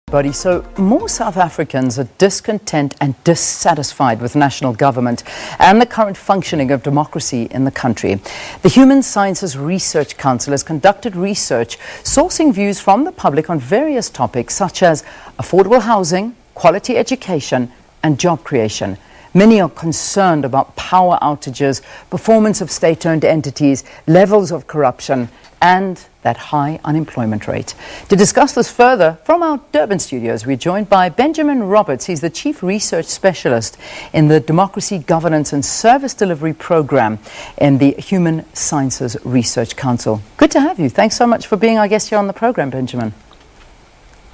So more South Africans are discontent and dissatisfied with national government and the current functioning of democracy in the country. The Human Sciences Research Council has conducted research sourcing views from the public on various topics such as affordable housing, quality education and job creation. Many are concerned about power outages, performance of state-owned entities, levels of corruption and that high unemployment rate. To discuss this further, from our Durban studios, we're joined by Benjamin Roberts. He's the Chief Research Specialist in the Democracy, Governance and Service Delivery Program in the Human Sciences Research Council. Good to have you. Thanks so much for being our guest here on the program, Benjamin.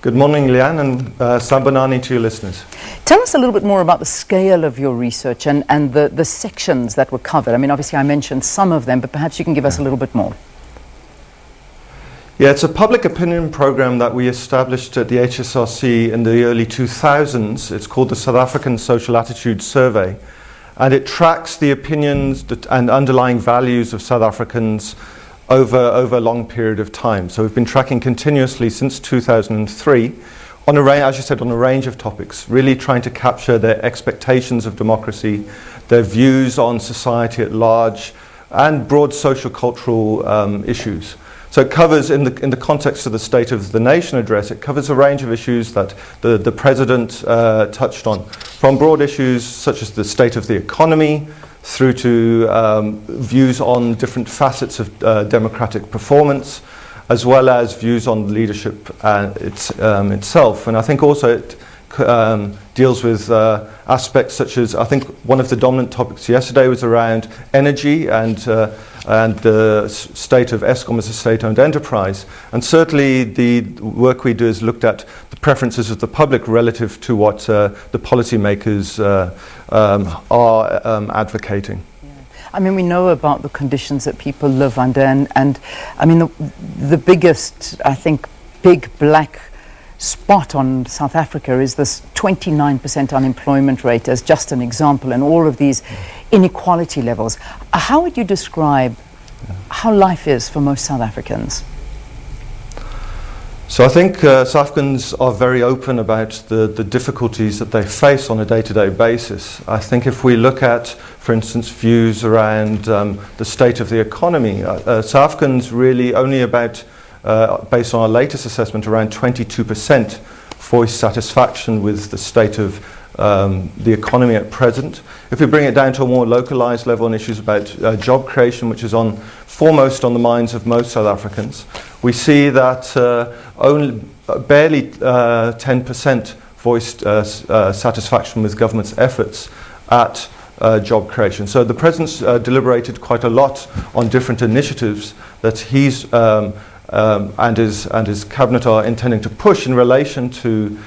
Good morning, Leanne, and Sanbonani to your listeners. Tell us a little bit more about the scale of your research and the sections that were covered. I mean, obviously I mentioned some of them, but perhaps you can give us a little bit more. Yeah, it's a public opinion program that we established at the HSRC in the early 2000s. It's called the South African Social Attitude Survey, and it tracks the opinions and underlying values of South Africans over a long period of time. So we've been tracking continuously since 2003 on a range of topics, really trying to capture their expectations of democracy, their views on society at large, and broad social cultural issues. So it covers, in the context of the State of the Nation address, it covers a range of issues that the President touched on, from broad issues such as the state of the economy, through to views on different facets of democratic performance, as well as views on leadership itself. And I think also it deals with aspects such as, I think one of the dominant topics yesterday was around energy and the state of Eskom as a state-owned enterprise. And certainly the work we do has looked at the preferences of the public relative to what the policymakers are advocating. Yeah. I mean, we know about the conditions that people live under, and I mean, the biggest, I think, big black spot on South Africa is this 29% unemployment rate as just an example, and all of these inequality levels. How would you describe how life is for most South Africans? So I think South Africans are very open about the difficulties that they face on a day-to-day basis. I think if we look at, for instance, views around the state of the economy, South Africans really only about based on our latest assessment, around 22% voice satisfaction with the state of the economy at present. If we bring it down to a more localized level on issues about job creation, which is foremost on the minds of most South Africans, we see that only barely 10% voiced satisfaction with government's efforts at job creation. So the President's deliberated quite a lot on different initiatives that he's and his cabinet are intending to push in relation to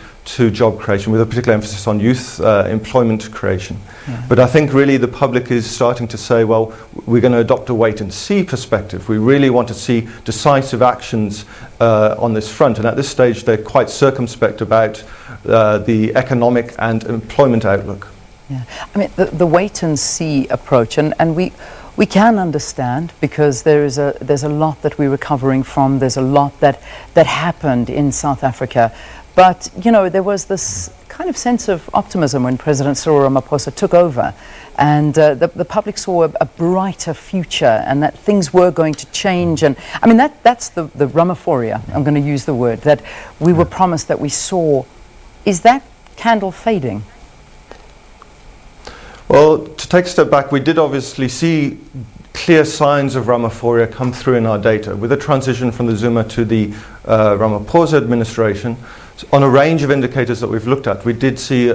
job creation, with a particular emphasis on youth employment creation. Yeah. But I think really the public is starting to say, well, we're going to adopt a wait-and-see perspective. We really want to see decisive actions on this front. And at this stage, they're quite circumspect about the economic and employment outlook. Yeah, I mean, the wait-and-see approach, and we can understand, because there's a lot that we're recovering from. There's a lot that happened in South Africa. But, you know, there was this kind of sense of optimism when President Cyril Ramaphosa took over. And the public saw a brighter future, and that things were going to change. And I mean, that's the Ramaphoria, I'm going to use the word, that we were promised, that we saw. Is that candle fading? Well, to take a step back, we did obviously see clear signs of Ramaphoria come through in our data. With the transition from the Zuma to the Ramaphosa administration, on a range of indicators that we've looked at, we did see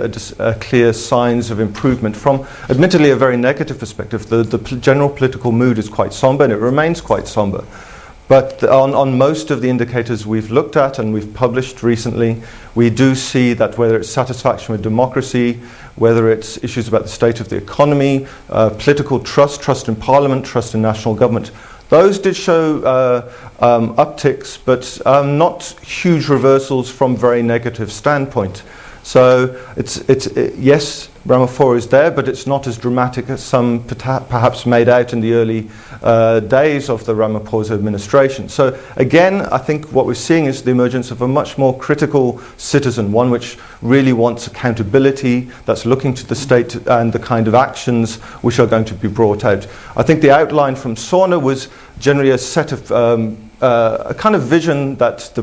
clear signs of improvement from, admittedly, a very negative perspective. The general political mood is quite somber, and it remains quite somber. But on most of the indicators we've looked at and we've published recently, we do see that whether it's satisfaction with democracy, whether it's issues about the state of the economy, political trust in parliament, trust in national government, those did show upticks, but not huge reversals from very negative standpoint. So yes, Ramaphosa is there, but it's not as dramatic as some perhaps made out in the early days of the Ramaphosa administration. So again, I think what we're seeing is the emergence of a much more critical citizen, one which really wants accountability, that's looking to the state and the kind of actions which are going to be brought out. I think the outline from Sauna was generally a set of a kind of vision that the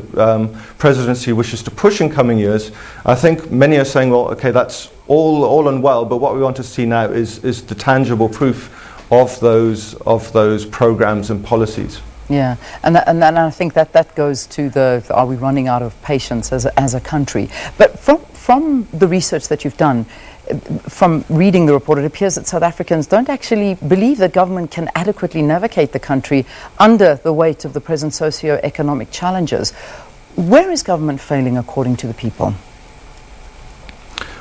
presidency wishes to push in coming years. I think many are saying, well, okay, that's all and well, but what we want to see now is the tangible proof of those programs and policies. Yeah, and I think that goes to the are we running out of patience as a country? But from the research that you've done, from reading the report, it appears that South Africans don't actually believe that government can adequately navigate the country under the weight of the present socio-economic challenges. Where is government failing according to the people?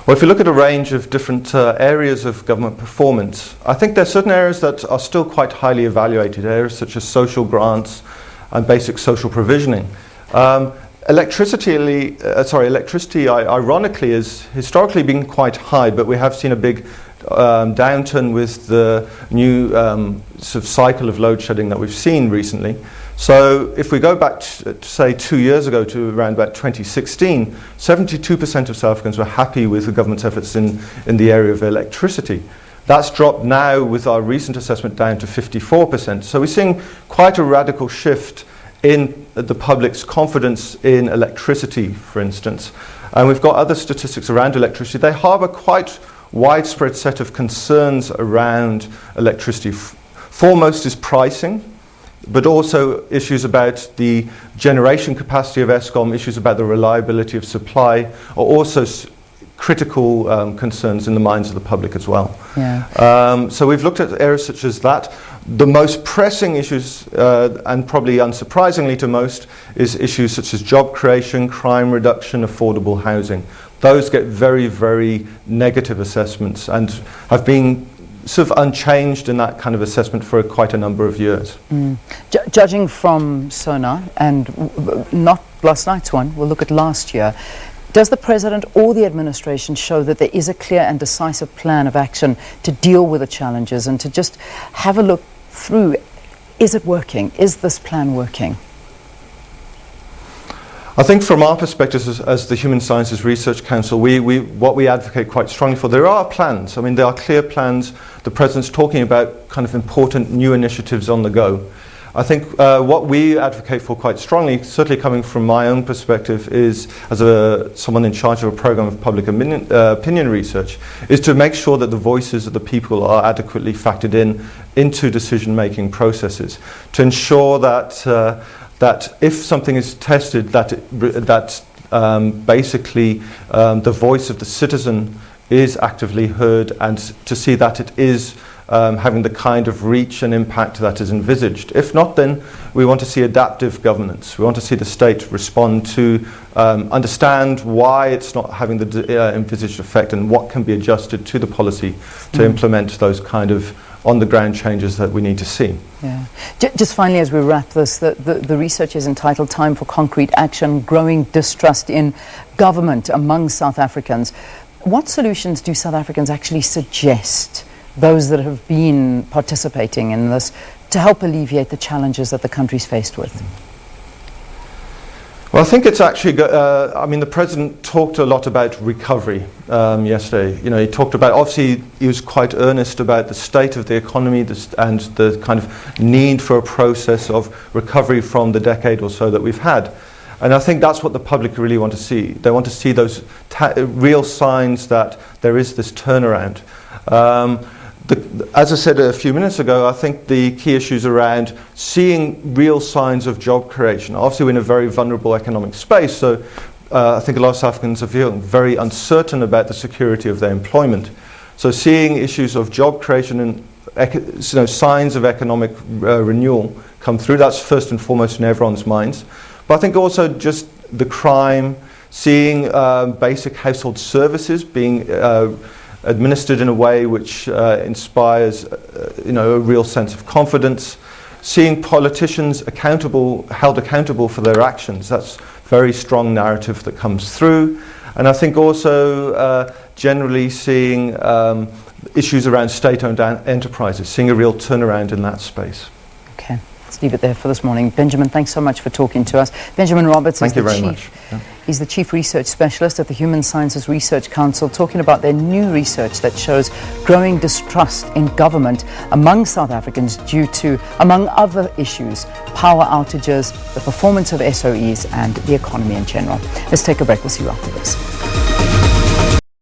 Well, if you look at a range of different areas of government performance, I think there are certain areas that are still quite highly evaluated, areas such as social grants and basic social provisioning. Electricity, ironically, has historically been quite high, but we have seen a big downturn with the new sort of cycle of load shedding that we've seen recently. So if we go back to say 2 years ago to around about 2016, 72% of South Africans were happy with the government's efforts in the area of electricity. That's dropped now with our recent assessment down to 54%. So we're seeing quite a radical shift in the public's confidence in electricity, for instance. And we've got other statistics around electricity. They harbour quite widespread set of concerns around electricity. Foremost is pricing, but also issues about the generation capacity of Eskom, issues about the reliability of supply, are also critical concerns in the minds of the public as well. Yeah. So we've looked at areas such as that. The most pressing issues, and probably unsurprisingly to most, is issues such as job creation, crime reduction, affordable housing. Those get very, very negative assessments and have been sort of unchanged in that kind of assessment for quite a number of years. Judging from SONA, and not last night's one, we'll look at last year, does the President or the administration show that there is a clear and decisive plan of action to deal with the challenges and to just have a look through, is it working? Is this plan working? I think from our perspective as the Human Sciences Research Council, what we advocate quite strongly for, there are plans. I mean, there are clear plans. The President's talking about kind of important new initiatives on the go. I think what we advocate for quite strongly, certainly coming from my own perspective, is as someone in charge of a program of public opinion research, is to make sure that the voices of the people are adequately factored into decision-making processes, to ensure that that if something is tested, that basically the voice of the citizen is actively heard, and to see that it is having the kind of reach and impact that is envisaged. If not, then we want to see adaptive governance. We want to see the state respond to understand why it's not having the envisaged effect and what can be adjusted to the policy to implement those kind of on-the-ground changes that we need to see. Yeah. Just finally, as we wrap this, the research is entitled Time for Concrete Action, Growing Distrust in Government Among South Africans. What solutions do South Africans actually suggest, those that have been participating in this, to help alleviate the challenges that the country's faced with? Well, I think it's actually, I mean, the President talked a lot about recovery yesterday. You know, he talked about, obviously, he was quite earnest about the state of the economy and the kind of need for a process of recovery from the decade or so that we've had. And I think that's what the public really want to see. They want to see those real signs that there is this turnaround. As I said a few minutes ago, I think the key issues around seeing real signs of job creation. Obviously, we're in a very vulnerable economic space, so I think a lot of South Africans are feeling very uncertain about the security of their employment. So seeing issues of job creation and signs of economic renewal come through, that's first and foremost in everyone's minds. But I think also just the crime, seeing basic household services being administered in a way which inspires a real sense of confidence, seeing politicians held accountable for their actions. That's very strong narrative that comes through. And I think also generally seeing issues around state-owned enterprises, seeing a real turnaround in that space. Okay, let's leave it there for this morning. Benjamin, thanks so much for talking to us. Benjamin Roberts is He's the Chief Research Specialist at the Human Sciences Research Council, talking about their new research that shows growing distrust in government among South Africans due to, among other issues, power outages, the performance of SOEs and the economy in general. Let's take a break. We'll see you after this.